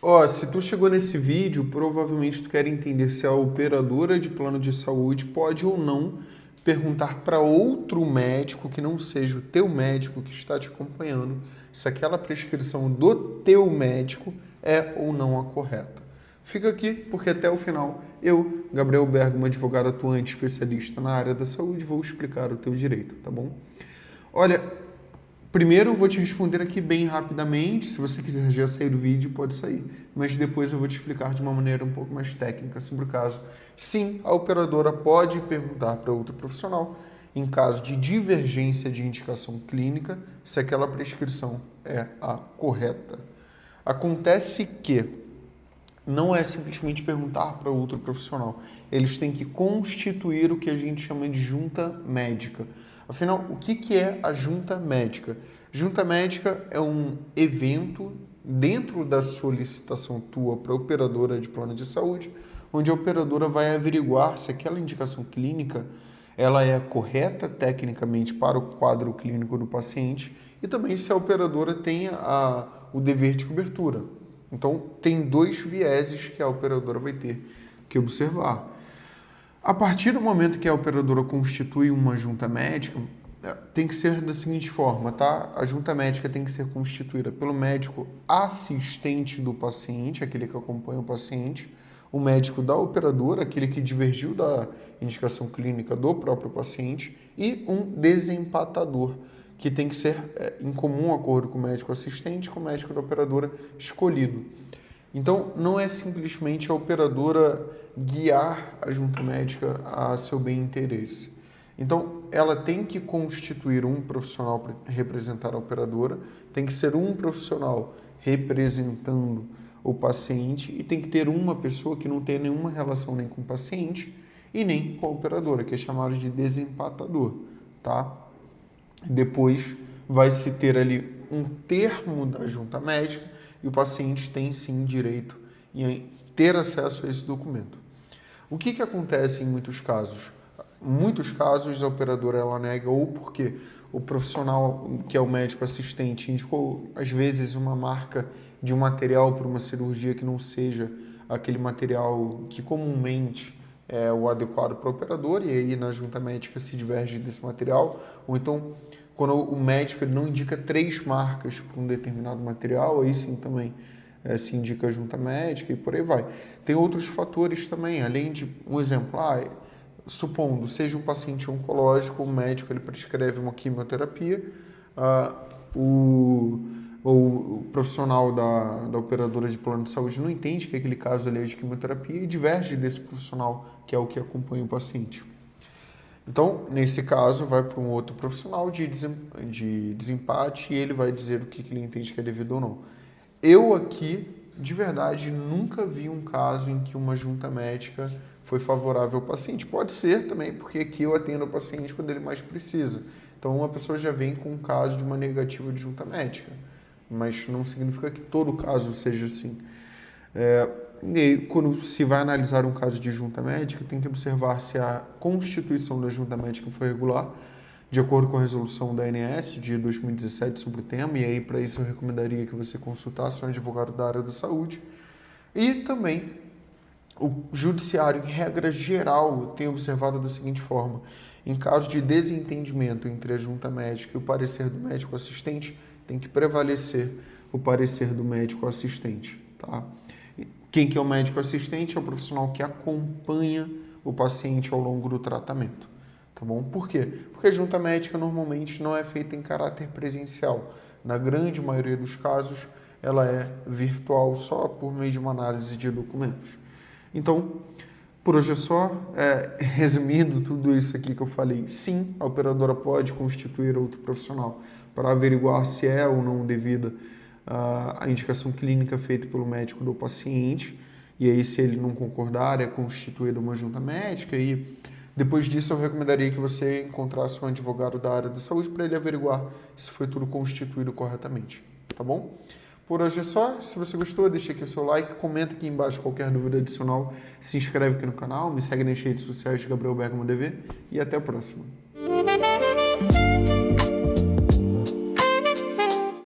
Ó, se tu chegou nesse vídeo, provavelmente tu quer entender se a operadora de plano de saúde pode ou não perguntar para outro médico que não seja o teu médico que está te acompanhando se aquela prescrição do teu médico é ou não a correta. Fica aqui porque até o final eu, Gabriel Bergamo, advogado atuante especialista na área da saúde, vou explicar o teu direito, tá bom? Olha, primeiro eu vou te responder aqui bem rapidamente. Se você quiser já sair do vídeo, pode sair. Mas depois eu vou te explicar de uma maneira um pouco mais técnica sobre o caso. Sim, a operadora pode perguntar para outro profissional, em caso de divergência de indicação clínica, se aquela prescrição é a correta. Acontece que não é simplesmente perguntar para outro profissional. Eles têm que constituir o que a gente chama de junta médica. Afinal, o que é a junta médica? Junta médica é um evento dentro da solicitação tua para a operadora de plano de saúde, onde a operadora vai averiguar se aquela indicação clínica ela é correta tecnicamente para o quadro clínico do paciente e também se a operadora tem o dever de cobertura. Então, tem dois vieses que a operadora vai ter que observar. A partir do momento que a operadora constitui uma junta médica, tem que ser da seguinte forma, tá? A junta médica tem que ser constituída pelo médico assistente do paciente, aquele que acompanha o paciente, o médico da operadora, aquele que divergiu da indicação clínica do próprio paciente, e um desempatador, que tem que ser em comum acordo com o médico assistente, com o médico da operadora escolhido. Então, não é simplesmente a operadora guiar a junta médica a seu bem interesse. Então, ela tem que constituir um profissional para representar a operadora, tem que ser um profissional representando o paciente e tem que ter uma pessoa que não tenha nenhuma relação nem com o paciente e nem com a operadora, que é chamado de desempatador, tá? Depois vai se ter ali um termo da junta médica e o paciente tem sim direito em ter acesso a esse documento. O que acontece em muitos casos? Em muitos casos a operadora ela nega ou porque o profissional que é o médico assistente indicou às vezes uma marca de um material para uma cirurgia que não seja aquele material que comumente é o adequado para o operador e aí na junta médica se diverge desse material, ou então quando o médico ele não indica 3 marcas para um determinado material, aí sim também se indica a junta médica e por aí vai. Tem outros fatores também, além de, um exemplo, supondo, seja um paciente oncológico, o médico ele prescreve uma quimioterapia, o profissional da operadora de plano de saúde não entende que aquele caso ali é de quimioterapia e diverge desse profissional, que é o que acompanha o paciente. Então, nesse caso, vai para um outro profissional de desempate e ele vai dizer o que ele entende que é devido ou não. Eu aqui, de verdade, nunca vi um caso em que uma junta médica foi favorável ao paciente. Pode ser também, porque aqui eu atendo o paciente quando ele mais precisa. Então, uma pessoa já vem com um caso de uma negativa de junta médica, mas não significa que todo caso seja assim. E aí, quando se vai analisar um caso de junta médica, tem que observar se a constituição da junta médica foi regular, de acordo com a resolução da ANS de 2017 sobre o tema, e aí para isso eu recomendaria que você consultasse um advogado da área da saúde. E também o judiciário, em regra geral, tem observado da seguinte forma: em caso de desentendimento entre a junta médica e o parecer do médico assistente, tem que prevalecer o parecer do médico assistente, tá? Quem que é o médico assistente? É o profissional que acompanha o paciente ao longo do tratamento, tá bom? Por quê? Porque a junta médica normalmente não é feita em caráter presencial. Na grande maioria dos casos, ela é virtual, só por meio de uma análise de documentos. Então, por hoje é só. Resumindo tudo isso aqui que eu falei, sim, a operadora pode constituir outro profissional para averiguar se é ou não devida a indicação clínica feita pelo médico do paciente, e aí se ele não concordar, é constituída uma junta médica, e depois disso eu recomendaria que você encontrasse um advogado da área da saúde para ele averiguar se foi tudo constituído corretamente, tá bom? Por hoje é só. Se você gostou, deixa aqui o seu like, comenta aqui embaixo qualquer dúvida adicional, se inscreve aqui no canal, me segue nas redes sociais de Gabriel Bergamo DV e até a próxima.